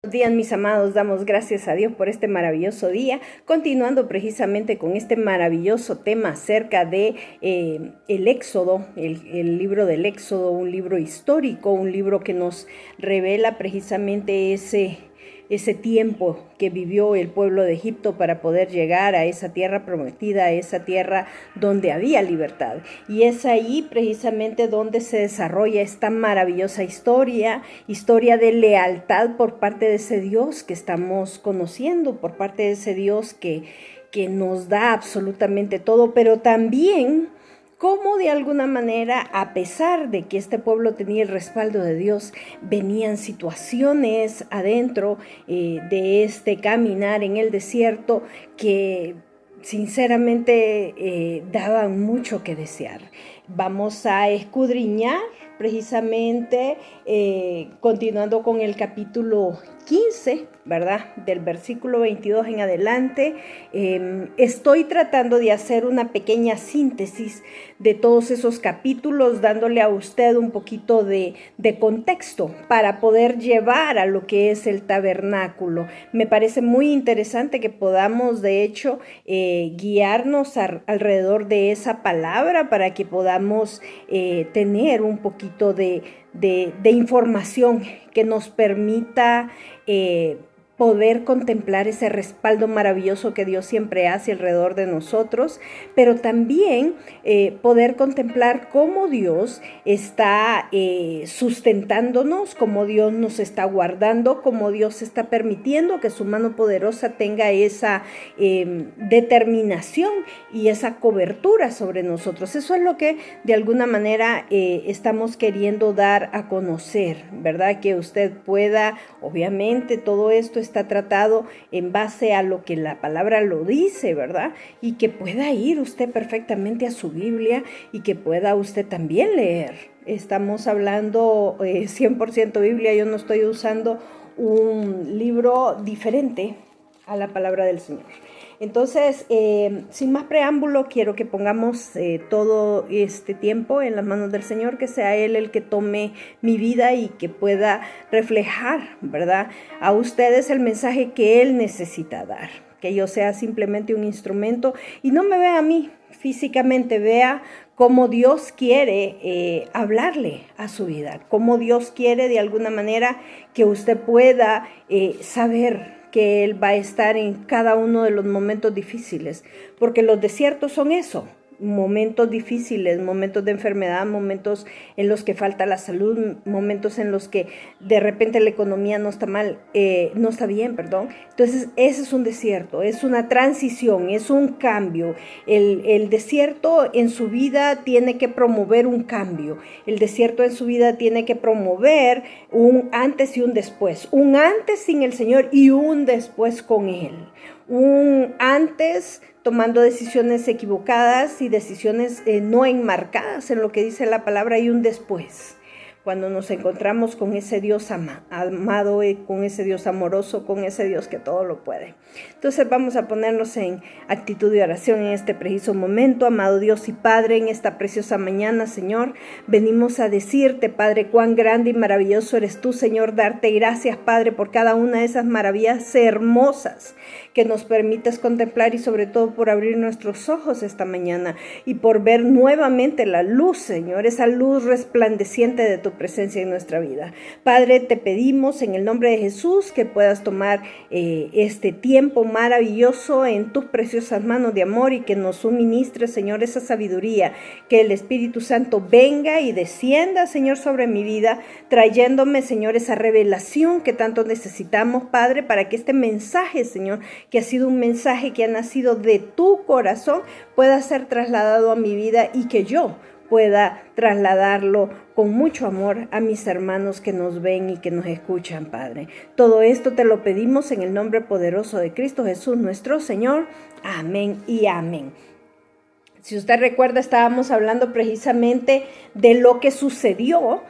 Buenos días, mis amados, damos gracias a Dios por este maravilloso día, continuando precisamente con este maravilloso tema acerca de el Éxodo, el libro del Éxodo, un libro histórico, un libro que nos revela precisamente ese tiempo que vivió el pueblo de Egipto para poder llegar a esa tierra prometida, a esa tierra donde había libertad. Y es ahí precisamente donde se desarrolla esta maravillosa historia de lealtad por parte de ese Dios que estamos conociendo, por parte de ese Dios que nos da absolutamente todo, pero también cómo de alguna manera, a pesar de que este pueblo tenía el respaldo de Dios, venían situaciones adentro de este caminar en el desierto que sinceramente daban mucho que desear. Vamos a escudriñar precisamente continuando con el capítulo 15, ¿verdad? Del versículo 22 en adelante. Estoy tratando de hacer una pequeña síntesis de todos esos capítulos, dándole a usted un poquito de contexto para poder llevar a lo que es el tabernáculo. Me parece muy interesante que podamos, de hecho, guiarnos alrededor de esa palabra para que podamos tener un poquito de información que nos permita poder contemplar ese respaldo maravilloso que Dios siempre hace alrededor de nosotros, pero también poder contemplar cómo Dios está sustentándonos, cómo Dios nos está guardando, cómo Dios está permitiendo que su mano poderosa tenga esa determinación y esa cobertura sobre nosotros. Eso es lo que de alguna manera estamos queriendo dar a conocer, ¿verdad? Que usted pueda, obviamente todo esto está tratado en base a lo que la palabra lo dice, ¿verdad? Y que pueda ir usted perfectamente a su Biblia y que pueda usted también leer. Estamos hablando 100% Biblia, yo no estoy usando un libro diferente a la palabra del Señor. Entonces, sin más preámbulo, quiero que pongamos todo este tiempo en las manos del Señor, que sea Él el que tome mi vida y que pueda reflejar, ¿verdad?, a ustedes el mensaje que Él necesita dar. Que yo sea simplemente un instrumento y no me vea a mí físicamente, vea cómo Dios quiere hablarle a su vida, cómo Dios quiere de alguna manera que usted pueda saber que Él va a estar en cada uno de los momentos difíciles, porque los desiertos son eso, momentos difíciles, momentos de enfermedad, momentos en los que falta la salud, momentos en los que de repente la economía no está bien. Entonces ese es un desierto, es una transición, es un cambio. El desierto en su vida tiene que promover un cambio, el desierto en su vida tiene que promover un antes y un después, un antes sin el Señor y un después con Él, un antes tomando decisiones equivocadas y decisiones no enmarcadas en lo que dice la palabra y un después, cuando nos encontramos con ese Dios amado, con ese Dios amoroso, con ese Dios que todo lo puede. Entonces vamos a ponernos en actitud de oración en este preciso momento. Amado Dios y Padre, en esta preciosa mañana, Señor, venimos a decirte, Padre, cuán grande y maravilloso eres tú, Señor, darte gracias, Padre, por cada una de esas maravillas hermosas que nos permites contemplar y sobre todo por abrir nuestros ojos esta mañana y por ver nuevamente la luz, Señor, esa luz resplandeciente de tu presencia en nuestra vida. Padre, te pedimos en el nombre de Jesús que puedas tomar este tiempo maravilloso en tus preciosas manos de amor y que nos suministre, Señor, esa sabiduría, que el Espíritu Santo venga y descienda, Señor, sobre mi vida, trayéndome, Señor, esa revelación que tanto necesitamos, Padre, para que este mensaje, Señor, que ha sido un mensaje que ha nacido de tu corazón, pueda ser trasladado a mi vida y que yo pueda trasladarlo con mucho amor a mis hermanos que nos ven y que nos escuchan, Padre. Todo esto te lo pedimos en el nombre poderoso de Cristo Jesús, nuestro Señor. Amén y amén. Si usted recuerda, estábamos hablando precisamente de lo que sucedió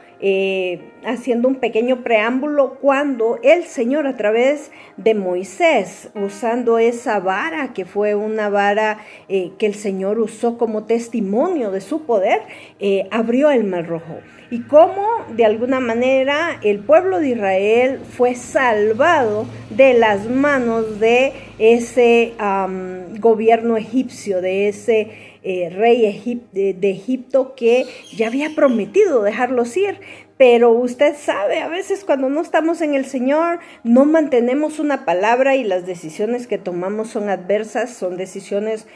haciendo un pequeño preámbulo, cuando el Señor, a través de Moisés, usando esa vara, que fue una vara que el Señor usó como testimonio de su poder, abrió el Mar Rojo. Y cómo de alguna manera el pueblo de Israel fue salvado de las manos de ese gobierno egipcio, de ese rey de Egipto, que ya había prometido dejarlos ir. Pero usted sabe, a veces cuando no estamos en el Señor, no mantenemos una palabra y las decisiones que tomamos son adversas, son decisiones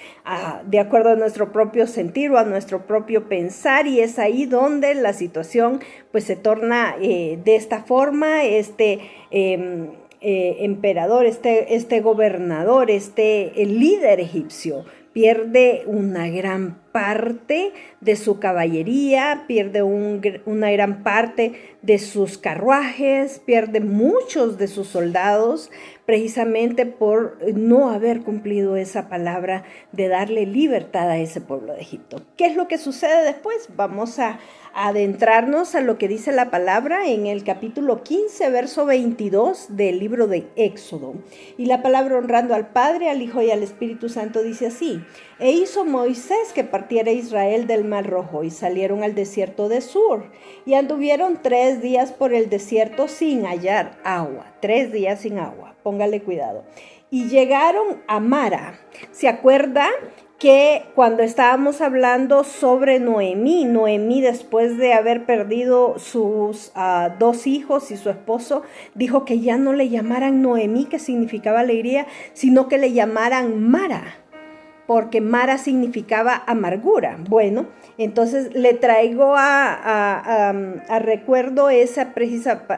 de acuerdo a nuestro propio sentir o a nuestro propio pensar, y es ahí donde la situación pues se torna de esta forma. Emperador, este gobernador, el líder egipcio, pierde una gran parte de su caballería, pierde una gran parte de sus carruajes, pierde muchos de sus soldados, precisamente por no haber cumplido esa palabra de darle libertad a ese pueblo de Egipto. ¿Qué es lo que sucede después? Vamos a adentrarnos a lo que dice la palabra en el capítulo 15, verso 22 del libro de Éxodo. Y la palabra, honrando al Padre, al Hijo y al Espíritu Santo, dice así: e hizo Moisés que partiera Israel del Mar Rojo, y salieron al desierto de Sur, y anduvieron 3 días por el desierto sin hallar agua. 3 días sin agua, póngale cuidado. Y llegaron a Mara. ¿Se acuerda que cuando estábamos hablando sobre Noemí, después de haber perdido sus 2 hijos y su esposo, dijo que ya no le llamaran Noemí, que significaba alegría, sino que le llamaran Mara, porque Mara significaba amargura? Bueno, entonces le traigo a recuerdo esa precisa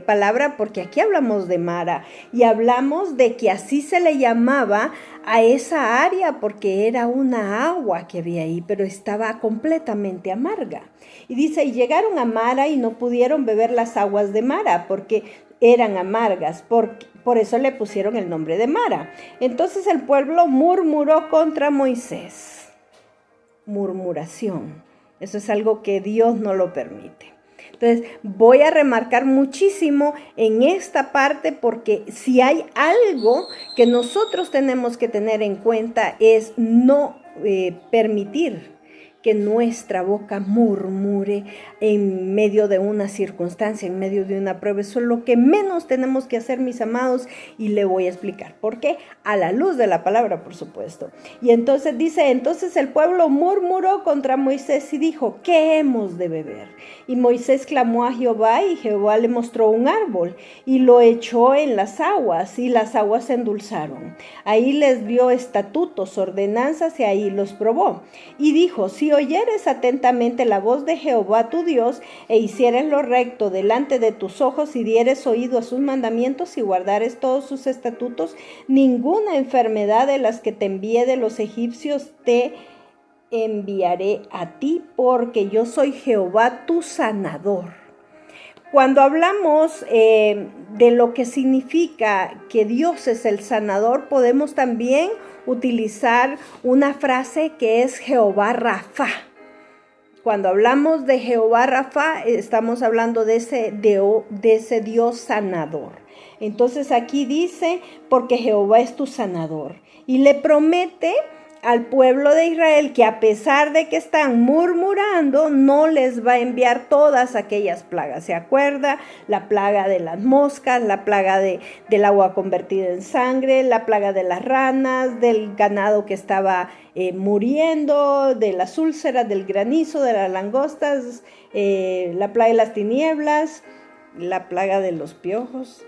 palabra, porque aquí hablamos de Mara y hablamos de que así se le llamaba a esa área, porque era una agua que había ahí, pero estaba completamente amarga. Y dice, y llegaron a Mara y no pudieron beber las aguas de Mara, porque eran amargas, por eso le pusieron el nombre de Mara. Entonces el pueblo murmuró contra Moisés. Murmuración. Eso es algo que Dios no lo permite. Entonces voy a remarcar muchísimo en esta parte, porque si hay algo que nosotros tenemos que tener en cuenta es no permitir que nuestra boca murmure en medio de una circunstancia, en medio de una prueba. Eso es lo que menos tenemos que hacer, mis amados, y le voy a explicar por qué, a la luz de la palabra, por supuesto. Y entonces dice, entonces el pueblo murmuró contra Moisés y dijo, ¿qué hemos de beber? Y Moisés clamó a Jehová, y Jehová le mostró un árbol y lo echó en las aguas, y las aguas se endulzaron. Ahí les dio estatutos, ordenanzas, y ahí los probó. Y dijo, si oyeres atentamente la voz de Jehová tu Dios, e hicieres lo recto delante de tus ojos, y dieres oído a sus mandamientos, y guardares todos sus estatutos, ninguna enfermedad de las que te envié de los egipcios te enviaré a ti, porque yo soy Jehová tu sanador. Cuando hablamos de lo que significa que Dios es el sanador, podemos también utilizar una frase que es Jehová Rafa. Cuando hablamos de Jehová Rafa, estamos hablando de ese Dios sanador. Entonces aquí dice, porque Jehová es tu sanador. Y le promete al pueblo de Israel que, a pesar de que están murmurando, no les va a enviar todas aquellas plagas. ¿Se acuerda? La plaga de las moscas, la plaga del agua convertida en sangre, la plaga de las ranas, del ganado que estaba muriendo, de las úlceras, del granizo, de las langostas, la plaga de las tinieblas, la plaga de los piojos.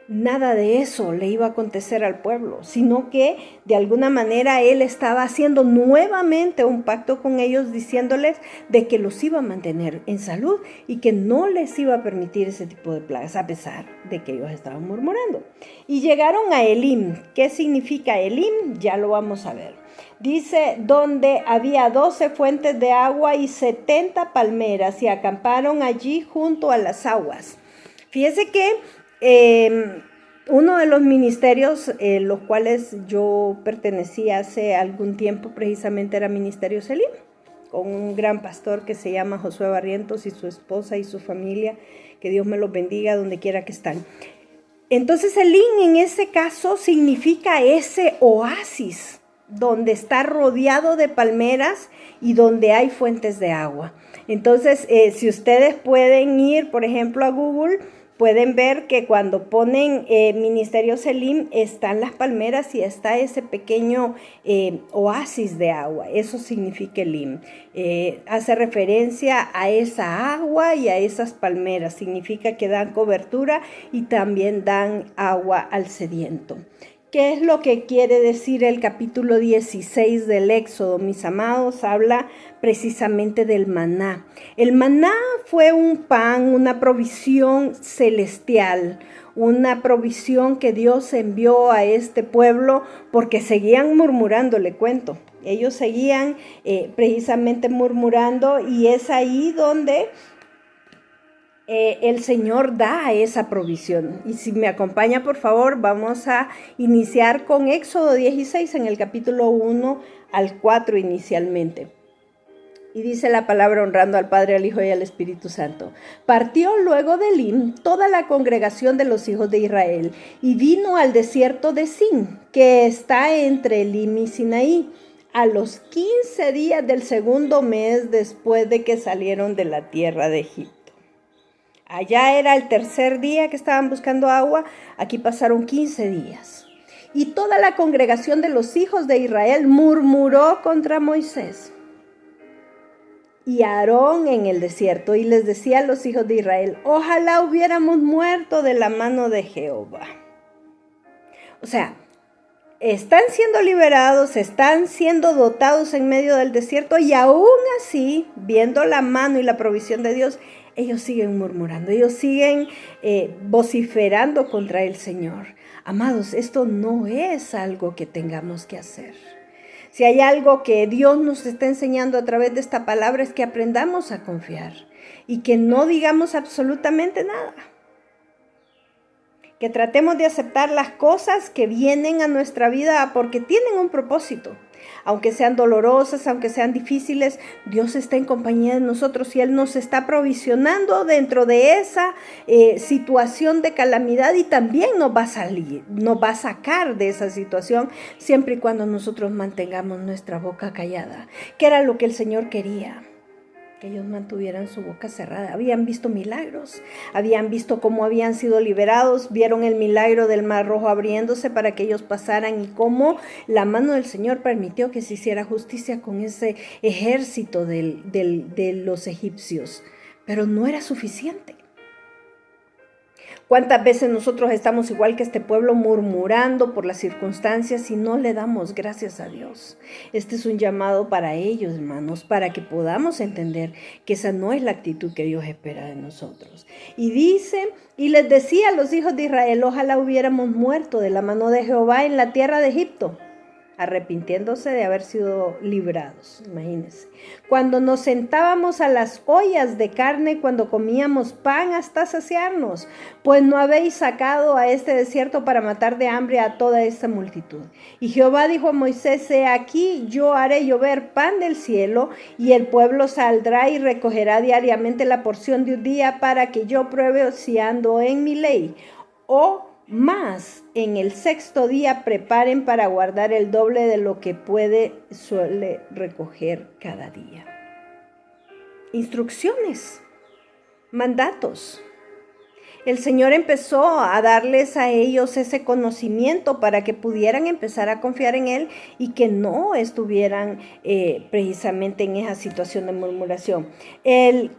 Nada de eso le iba a acontecer al pueblo, sino que de alguna manera él estaba haciendo nuevamente un pacto con ellos, diciéndoles de que los iba a mantener en salud y que no les iba a permitir ese tipo de plagas, a pesar de que ellos estaban murmurando. Y llegaron a Elim. ¿Qué significa Elim? Ya lo vamos a ver. Dice, donde había 12 fuentes de agua y 70 palmeras, y acamparon allí junto a las aguas. Fíjese que uno de los ministerios los cuales yo pertenecía hace algún tiempo, precisamente era Ministerio Selim. con un gran pastor que se llama Josué Barrientos y su esposa y su familia. Que Dios me los bendiga donde quiera que están. Entonces Elim en ese caso significa ese oasis donde está rodeado de palmeras y donde hay fuentes de agua. Entonces, si ustedes pueden ir, por ejemplo, a Google, pueden ver que cuando ponen Ministerio Elim están las palmeras y está ese pequeño oasis de agua. Eso significa Elim. Hace referencia a esa agua y a esas palmeras. Significa que dan cobertura y también dan agua al sediento. ¿Qué es lo que quiere decir el capítulo 16 del Éxodo, mis amados? Habla precisamente del maná. El maná fue un pan, una provisión celestial, una provisión que Dios envió a este pueblo porque seguían murmurando, le cuento. Ellos seguían precisamente murmurando y es ahí donde el Señor da esa provisión. Y si me acompaña, por favor, vamos a iniciar con Éxodo 16 en el capítulo 1 al 4 inicialmente. Y dice la palabra honrando al Padre, al Hijo y al Espíritu Santo. Partió luego de Elim toda la congregación de los hijos de Israel y vino al desierto de Sin, que está entre Elim y Sinaí, a los 15 días del segundo mes después de que salieron de la tierra de Egipto. Allá era el tercer día que estaban buscando agua, aquí pasaron 15 días. Y toda la congregación de los hijos de Israel murmuró contra Moisés y Aarón en el desierto, y les decía a los hijos de Israel: ojalá hubiéramos muerto de la mano de Jehová. O sea, están siendo liberados, están siendo dotados en medio del desierto, y aún así, viendo la mano y la provisión de Dios, ellos siguen murmurando, ellos siguen vociferando contra el Señor. Amados, esto no es algo que tengamos que hacer. Si hay algo que Dios nos está enseñando a través de esta palabra es que aprendamos a confiar y que no digamos absolutamente nada. Que tratemos de aceptar las cosas que vienen a nuestra vida porque tienen un propósito. Aunque sean dolorosas, aunque sean difíciles, Dios está en compañía de nosotros y Él nos está provisionando dentro de esa situación de calamidad y también nos va a sacar de esa situación siempre y cuando nosotros mantengamos nuestra boca callada, que era lo que el Señor quería. Que ellos mantuvieran su boca cerrada. Habían visto milagros, habían visto cómo habían sido liberados, vieron el milagro del Mar Rojo abriéndose para que ellos pasaran y cómo la mano del Señor permitió que se hiciera justicia con ese ejército de los egipcios. Pero no era suficiente. ¿Cuántas veces nosotros estamos igual que este pueblo murmurando por las circunstancias y no le damos gracias a Dios? Este es un llamado para ellos, hermanos, para que podamos entender que esa no es la actitud que Dios espera de nosotros. Y dice, y les decía a los hijos de Israel: ojalá hubiéramos muerto de la mano de Jehová en la tierra de Egipto, arrepintiéndose de haber sido librados. Imagínense. Cuando nos sentábamos a las ollas de carne, cuando comíamos pan hasta saciarnos, pues no habéis sacado a este desierto para matar de hambre a toda esta multitud. Y Jehová dijo a Moisés: he aquí, yo haré llover pan del cielo, y el pueblo saldrá y recogerá diariamente la porción de un día, para que yo pruebe si ando en mi ley. Más, en el sexto día preparen para guardar el doble de lo que suele recoger cada día. Instrucciones, mandatos. El Señor empezó a darles a ellos ese conocimiento para que pudieran empezar a confiar en Él y que no estuvieran precisamente en esa situación de murmuración. El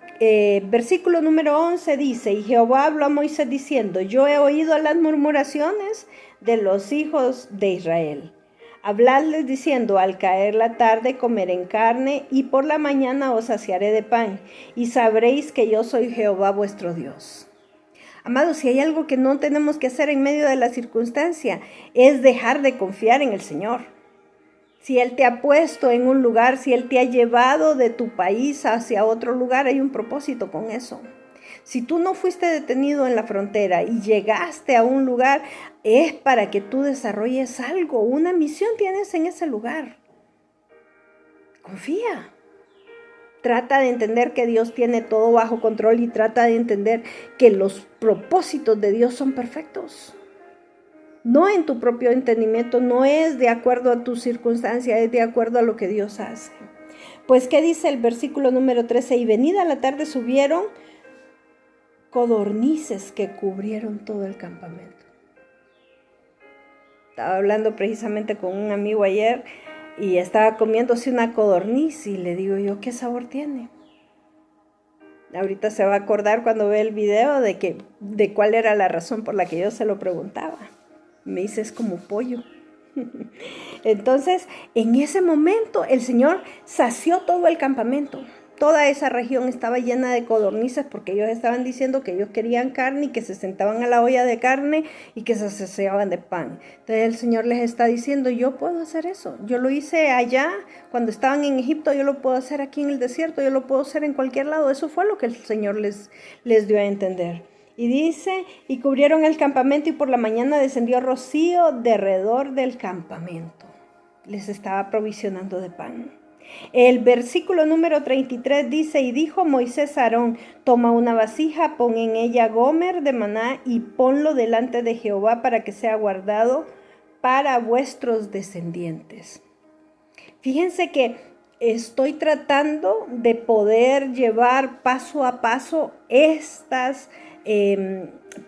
versículo número 11 dice: y Jehová habló a Moisés diciendo: yo he oído las murmuraciones de los hijos de Israel. Habladles diciendo: al caer la tarde comeré carne, y por la mañana os saciaré de pan, y sabréis que yo soy Jehová vuestro Dios. Amados, si hay algo que no tenemos que hacer en medio de la circunstancia, es dejar de confiar en el Señor. Si Él te ha puesto en un lugar, si Él te ha llevado de tu país hacia otro lugar, hay un propósito con eso. Si tú no fuiste detenido en la frontera y llegaste a un lugar, es para que tú desarrolles algo, una misión tienes en ese lugar. Confía. Trata de entender que Dios tiene todo bajo control y trata de entender que los propósitos de Dios son perfectos. No en tu propio entendimiento, no es de acuerdo a tu circunstancia, es de acuerdo a lo que Dios hace. Pues, ¿qué dice el versículo número 13? Y venida la tarde subieron codornices que cubrieron todo el campamento. Estaba hablando precisamente con un amigo ayer y estaba comiéndose una codorniz y le digo yo, ¿qué sabor tiene? Ahorita se va a acordar cuando ve el video de cuál era la razón por la que yo se lo preguntaba. Me dice, es como pollo. Entonces, en ese momento, el Señor sació todo el campamento. Toda esa región estaba llena de codornices porque ellos estaban diciendo que ellos querían carne y que se sentaban a la olla de carne y que se saciaban de pan. Entonces el Señor les está diciendo, yo puedo hacer eso. Yo lo hice allá cuando estaban en Egipto, yo lo puedo hacer aquí en el desierto, yo lo puedo hacer en cualquier lado. Eso fue lo que el Señor les dio a entender. Y dice, y cubrieron el campamento y por la mañana descendió rocío derredor del campamento. Les estaba provisionando de pan. El versículo número 33 dice, y dijo Moisés a Aarón, toma una vasija, pon en ella gomer de maná y ponlo delante de Jehová para que sea guardado para vuestros descendientes. Fíjense que estoy tratando de poder llevar paso a paso estas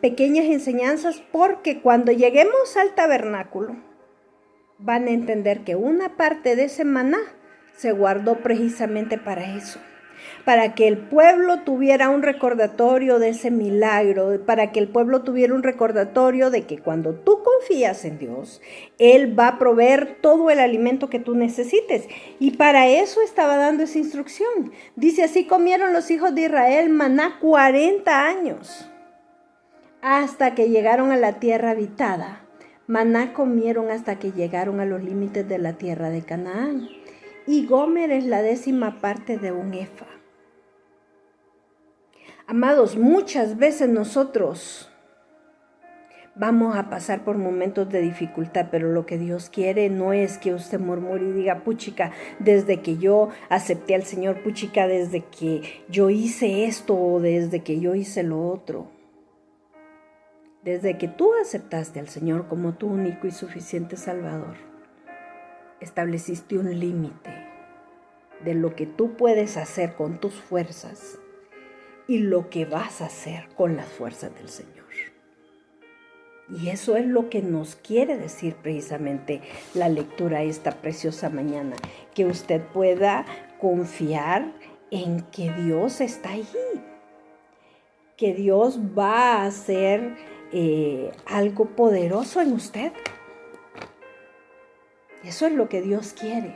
pequeñas enseñanzas, porque cuando lleguemos al tabernáculo van a entender que una parte de ese maná se guardó precisamente para eso, para que el pueblo tuviera un recordatorio de ese milagro, para que el pueblo tuviera un recordatorio de que cuando tú confías en Dios, Él va a proveer todo el alimento que tú necesites. Y para eso estaba dando esa instrucción. Dice, así comieron los hijos de Israel maná 40 años, hasta que llegaron a la tierra habitada. Maná comieron hasta que llegaron a los límites de la tierra de Canaán. Y gomer es la 10ª parte de un efa. Amados, muchas veces nosotros vamos a pasar por momentos de dificultad, pero lo que Dios quiere no es que usted murmure y diga, puchica, desde que yo acepté al Señor, puchica, desde que yo hice esto o desde que yo hice lo otro. Desde que tú aceptaste al Señor como tu único y suficiente Salvador, estableciste un límite de lo que tú puedes hacer con tus fuerzas y lo que vas a hacer con las fuerzas del Señor. Y eso es lo que nos quiere decir precisamente la lectura esta preciosa mañana, que usted pueda confiar en que Dios está allí, que Dios va a hacer algo poderoso en usted. Eso es lo que Dios quiere.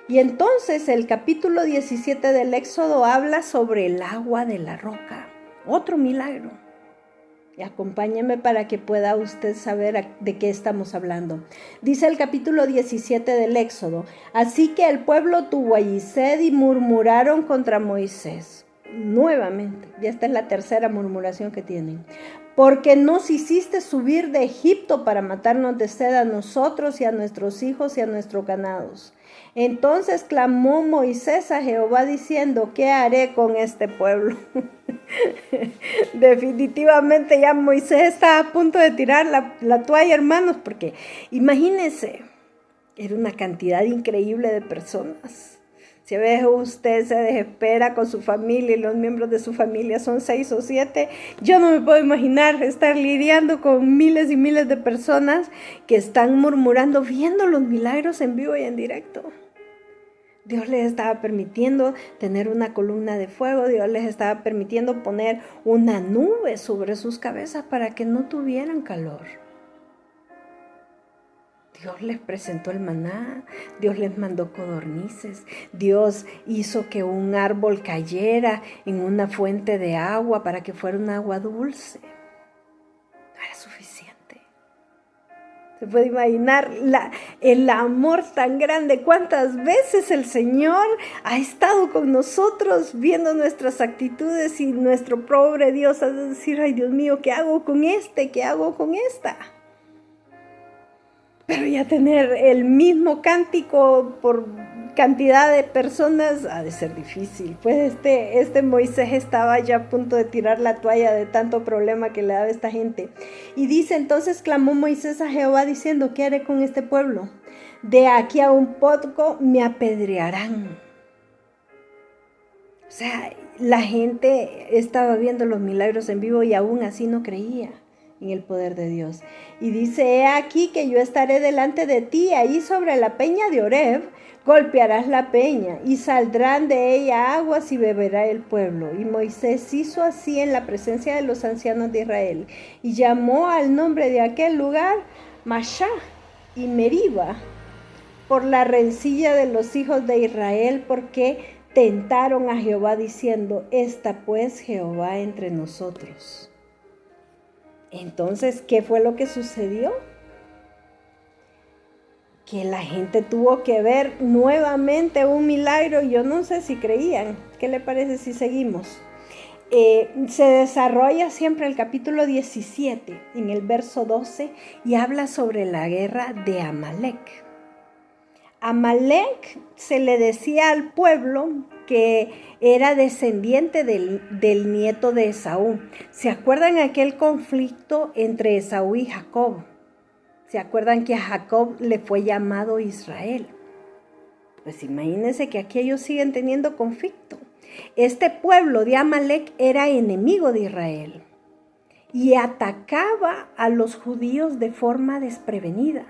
Y entonces el capítulo 17 del Éxodo habla sobre el agua de la roca, otro milagro. Y acompáñeme para que pueda usted saber de qué estamos hablando. Dice el capítulo 17 del Éxodo, así que el pueblo tuvo allí sed y murmuraron contra Moisés. Nuevamente, ya esta es la tercera murmuración que tienen. Porque nos hiciste subir de Egipto para matarnos de sed a nosotros y a nuestros hijos y a nuestros ganados. Entonces clamó Moisés a Jehová diciendo, ¿qué haré con este pueblo? Definitivamente ya Moisés estaba a punto de tirar la toalla, hermanos, porque imagínense, era una cantidad increíble de personas. Si a veces usted se desespera con su familia y los miembros de su familia son 6 o 7, yo no me puedo imaginar estar lidiando con miles y miles de personas que están murmurando, viendo los milagros en vivo y en directo. Dios les estaba permitiendo tener una columna de fuego, Dios les estaba permitiendo poner una nube sobre sus cabezas para que no tuvieran calor. Dios les presentó el maná, Dios les mandó codornices, Dios hizo que un árbol cayera en una fuente de agua para que fuera un agua dulce. No era suficiente. Se puede imaginar el amor tan grande, cuántas veces el Señor ha estado con nosotros viendo nuestras actitudes y nuestro pobre Dios ha de decir, ay Dios mío, ¿qué hago con este? ¿Qué hago con esta? Pero ya tener el mismo cántico por cantidad de personas ha de ser difícil. Pues este Moisés estaba ya a punto de tirar la toalla de tanto problema que le daba a esta gente. Y dice, entonces clamó Moisés a Jehová diciendo, ¿qué haré con este pueblo? De aquí a un poco me apedrearán. O sea, la gente estaba viendo los milagros en vivo y aún así no creía en el poder de Dios. Y dice, he aquí que yo estaré delante de ti, ahí sobre la peña de Oreb, golpearás la peña y saldrán de ella aguas y beberá el pueblo. Y Moisés hizo así en la presencia de los ancianos de Israel y llamó al nombre de aquel lugar Mashá y Meriba por la rencilla de los hijos de Israel, porque tentaron a Jehová diciendo, está pues Jehová entre nosotros. Entonces, ¿qué fue lo que sucedió? Que la gente tuvo que ver nuevamente un milagro. Yo no sé si creían. ¿Qué le parece si seguimos? Se desarrolla siempre el capítulo 17 en el verso 12 y habla sobre la guerra de Amalek. Amalek se le decía al pueblo que era descendiente del nieto de Esaú. ¿Se acuerdan aquel conflicto entre Esaú y Jacob? ¿Se acuerdan que a Jacob le fue llamado Israel? Pues imagínense que aquí ellos siguen teniendo conflicto. Este pueblo de Amalek era enemigo de Israel y atacaba a los judíos de forma desprevenida.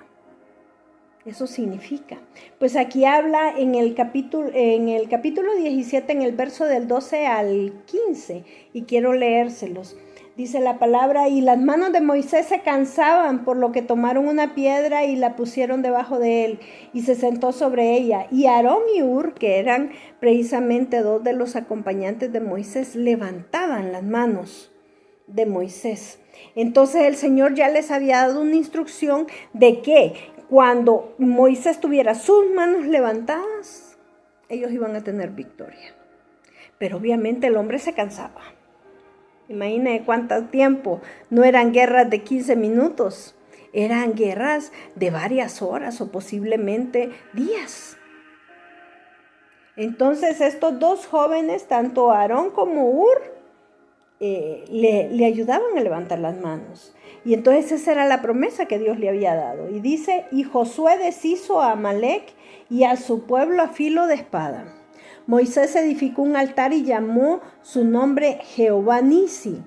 Eso significa. Pues aquí habla en el capítulo 17, en el verso del 12 al 15, y quiero leérselos. Dice la palabra, y las manos de Moisés se cansaban, por lo que tomaron una piedra y la pusieron debajo de él, y se sentó sobre ella. Y Aarón y Hur, que eran precisamente dos de los acompañantes de Moisés, levantaban las manos de Moisés. Entonces el Señor ya les había dado una instrucción de que cuando Moisés tuviera sus manos levantadas, ellos iban a tener victoria. Pero obviamente el hombre se cansaba. Imagínense cuánto tiempo. No eran guerras de 15 minutos. Eran guerras de varias horas o posiblemente días. Entonces estos dos jóvenes, tanto Aarón como Hur, le ayudaban a levantar las manos. Y entonces esa era la promesa que Dios le había dado. Y dice, y Josué deshizo a Amalek y a su pueblo a filo de espada. Moisés edificó un altar y llamó su nombre Jehová Nisi.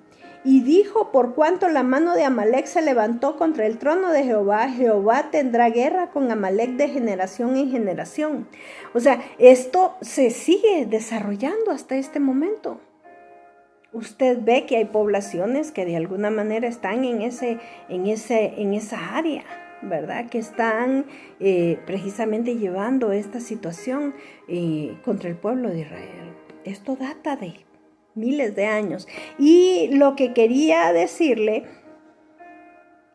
Y dijo, por cuanto la mano de Amalek se levantó contra el trono de Jehová, Jehová tendrá guerra con Amalek de generación en generación. O sea, esto se sigue desarrollando hasta este momento. Usted ve que hay poblaciones que de alguna manera están en esa área, ¿verdad? Que están precisamente llevando esta situación contra el pueblo de Israel. Esto data de miles de años. Y lo que quería decirle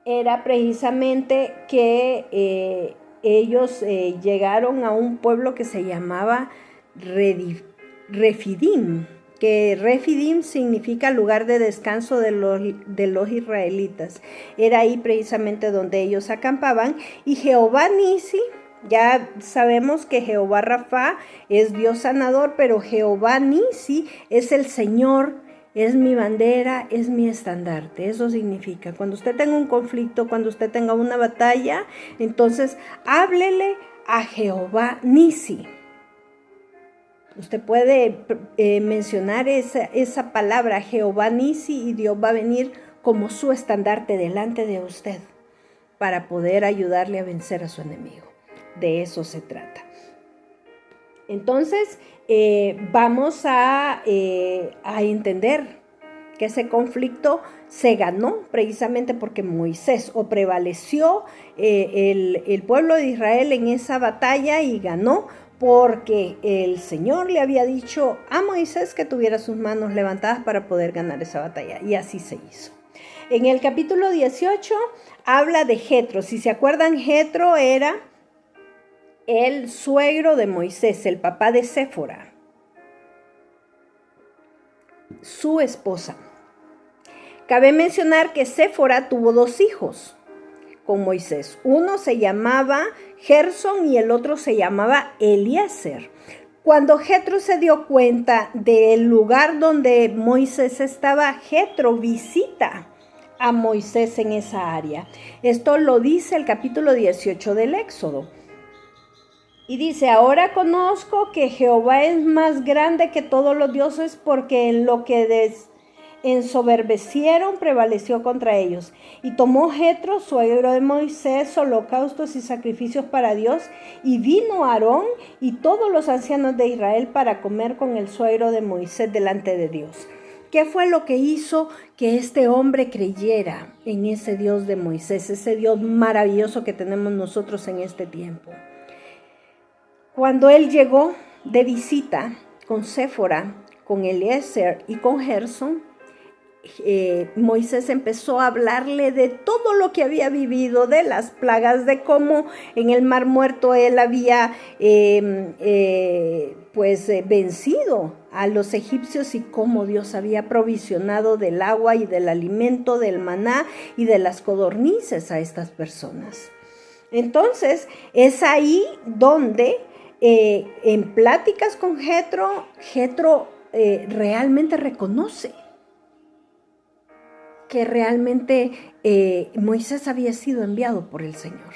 era precisamente que ellos llegaron a un pueblo que se llamaba Refidim, que Refidim significa lugar de descanso de los israelitas. Era ahí precisamente donde ellos acampaban. Y Jehová Nisi, ya sabemos que Jehová Rafa es Dios sanador, pero Jehová Nisi es el Señor, es mi bandera, es mi estandarte. Eso significa, cuando usted tenga un conflicto, cuando usted tenga una batalla, entonces háblele a Jehová Nisi. Usted puede mencionar esa palabra, Jehová Nisi, y Dios va a venir como su estandarte delante de usted para poder ayudarle a vencer a su enemigo. De eso se trata. Entonces, vamos a entender que ese conflicto se ganó precisamente porque Moisés prevaleció el pueblo de Israel en esa batalla y ganó, porque el Señor le había dicho a Moisés que tuviera sus manos levantadas para poder ganar esa batalla, y así se hizo. En el capítulo 18 habla de Jetro. Si se acuerdan, Jetro era el suegro de Moisés, el papá de Séfora, su esposa. Cabe mencionar que Séfora tuvo 2 hijos, con Moisés. Uno se llamaba Gersón y el otro se llamaba Eliezer. Cuando Jetro se dio cuenta del lugar donde Moisés estaba, Jetro visita a Moisés en esa área. Esto lo dice el capítulo 18 del Éxodo. Y dice, ahora conozco que Jehová es más grande que todos los dioses, porque en lo que ensoberbecieron prevaleció contra ellos. Y tomó Jetro, suegro de Moisés, holocaustos y sacrificios para Dios, y vino Aarón y todos los ancianos de Israel para comer con el suegro de Moisés delante de Dios. ¿Qué fue lo que hizo que este hombre creyera en ese Dios de Moisés, ese Dios maravilloso que tenemos nosotros en este tiempo? Cuando él llegó de visita con Séfora, con Eliezer y con Gersón, Moisés empezó a hablarle de todo lo que había vivido, de las plagas, de cómo en el Mar Muerto él había vencido a los egipcios y cómo Dios había provisionado del agua y del alimento, del maná y de las codornices a estas personas. Entonces es ahí donde en pláticas con Jetro realmente reconoce que realmente Moisés había sido enviado por el Señor.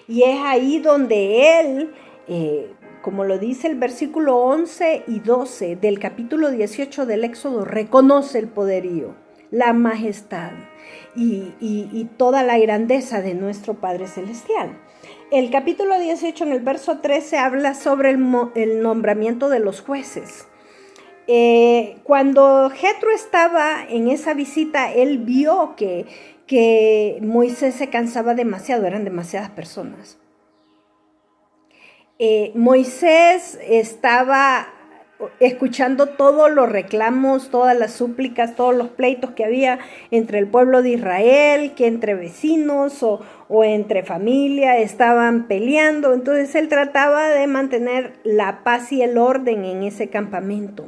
Y es ahí donde él, como lo dice el versículo 11 y 12 del capítulo 18 del Éxodo, reconoce el poderío, la majestad y toda la grandeza de nuestro Padre Celestial. El capítulo 18 en el verso 13 habla sobre el nombramiento de los jueces. Cuando Jetro estaba en esa visita, él vio que Moisés se cansaba demasiado, eran demasiadas personas. Moisés estaba escuchando todos los reclamos, todas las súplicas, todos los pleitos que había entre el pueblo de Israel, que entre vecinos o entre familia estaban peleando. Entonces él trataba de mantener la paz y el orden en ese campamento.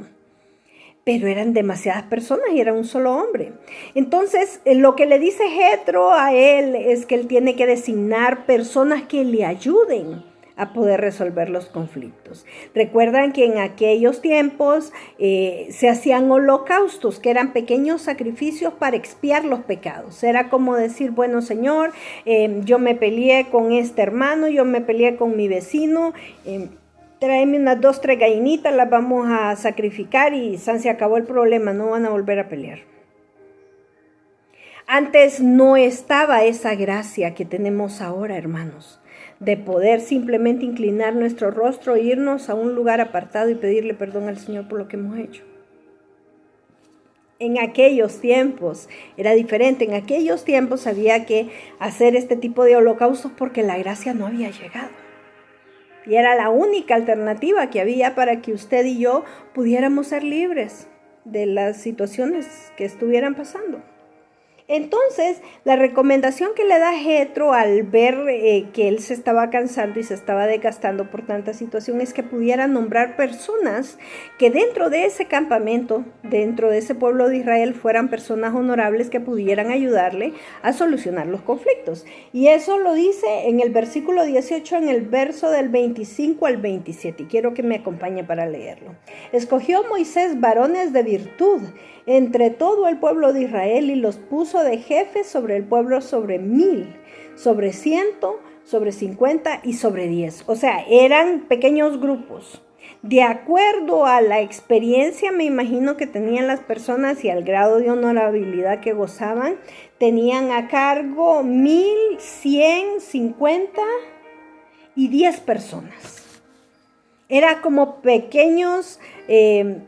Pero eran demasiadas personas y era un solo hombre. Entonces, lo que le dice Jetro a él es que él tiene que designar personas que le ayuden a poder resolver los conflictos. Recuerdan que en aquellos tiempos se hacían holocaustos, que eran pequeños sacrificios para expiar los pecados. Era como decir, bueno, Señor, yo me peleé con este hermano, yo me peleé con mi vecino, tráeme unas 2, 3 gallinitas, las vamos a sacrificar y se acabó el problema, no van a volver a pelear. Antes no estaba esa gracia que tenemos ahora, hermanos, de poder simplemente inclinar nuestro rostro, irnos a un lugar apartado y pedirle perdón al Señor por lo que hemos hecho. En aquellos tiempos era diferente, en aquellos tiempos había que hacer este tipo de holocaustos porque la gracia no había llegado. Y era la única alternativa que había para que usted y yo pudiéramos ser libres de las situaciones que estuvieran pasando. Entonces, la recomendación que le da Jetro al ver que él se estaba cansando y se estaba desgastando por tanta situación es que pudiera nombrar personas que dentro de ese campamento, dentro de ese pueblo de Israel, fueran personas honorables que pudieran ayudarle a solucionar los conflictos. Y eso lo dice en el versículo 18, en el verso del 25 al 27. Y quiero que me acompañe para leerlo. Escogió Moisés varones de virtud entre todo el pueblo de Israel y los puso de jefes sobre el pueblo sobre 1000, sobre 100, sobre 50 y sobre 10. O sea, eran pequeños grupos. De acuerdo a la experiencia, me imagino que tenían las personas y al grado de honorabilidad que gozaban, tenían a cargo 1150 y 10 personas. Era como pequeños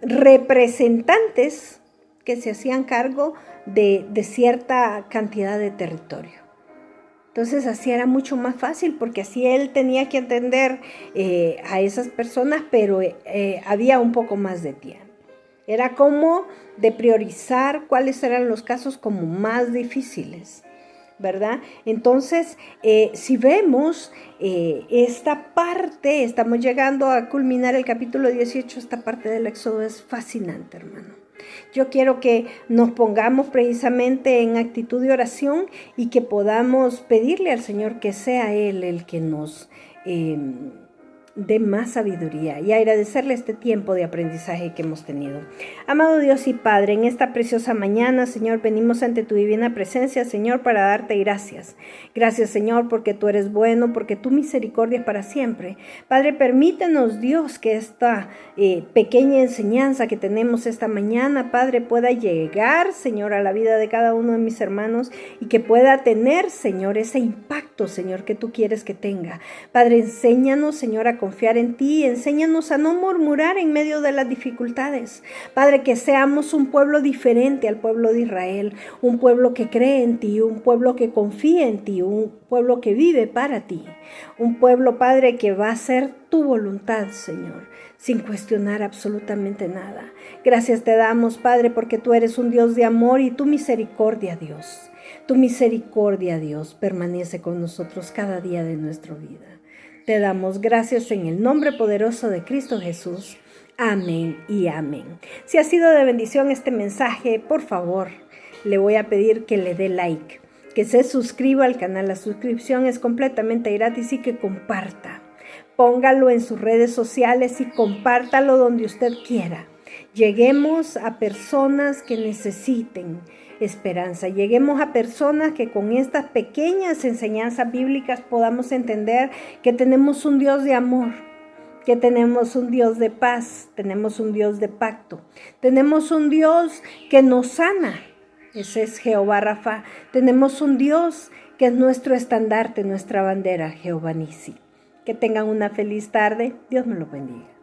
representantes que se hacían cargo de cierta cantidad de territorio. Entonces así era mucho más fácil porque así él tenía que atender a esas personas, pero había un poco más de tiempo. Era como de priorizar cuáles eran los casos como más difíciles, ¿verdad? Entonces, si vemos esta parte, estamos llegando a culminar el capítulo 18, esta parte del Éxodo es fascinante, hermano. Yo quiero que nos pongamos precisamente en actitud de oración y que podamos pedirle al Señor que sea Él el que nos dé más sabiduría y agradecerle este tiempo de aprendizaje que hemos tenido. Amado Dios y Padre, en esta preciosa mañana, Señor, venimos ante tu divina presencia, Señor, para darte gracias. Gracias, Señor, porque tú eres bueno, porque tu misericordia es para siempre. Padre, permítenos, Dios, que esta pequeña enseñanza que tenemos esta mañana, Padre, pueda llegar, Señor, a la vida de cada uno de mis hermanos y que pueda tener, Señor, ese impacto, Señor, que tú quieres que tenga. Padre, enséñanos, Señor, a confiar en ti, enséñanos a no murmurar en medio de las dificultades. Padre, que seamos un pueblo diferente al pueblo de Israel, un pueblo que cree en ti, un pueblo que confía en ti, un pueblo que vive para ti, un pueblo, Padre, que va a hacer tu voluntad, Señor, sin cuestionar absolutamente nada. Gracias te damos, Padre, porque tú eres un Dios de amor y tu misericordia, Dios. Tu misericordia, Dios, permanece con nosotros cada día de nuestra vida. Te damos gracias en el nombre poderoso de Cristo Jesús. Amén y amén. Si ha sido de bendición este mensaje, por favor, le voy a pedir que le dé like, que se suscriba al canal. La suscripción es completamente gratis y que comparta. Póngalo en sus redes sociales y compártalo donde usted quiera. Lleguemos a personas que necesiten esperanza. Lleguemos a personas que con estas pequeñas enseñanzas bíblicas podamos entender que tenemos un Dios de amor, que tenemos un Dios de paz, tenemos un Dios de pacto, tenemos un Dios que nos sana. Ese es Jehová Rafa. Tenemos un Dios que es nuestro estandarte, nuestra bandera, Jehová Nisi. Que tengan una feliz tarde. Dios me lo bendiga.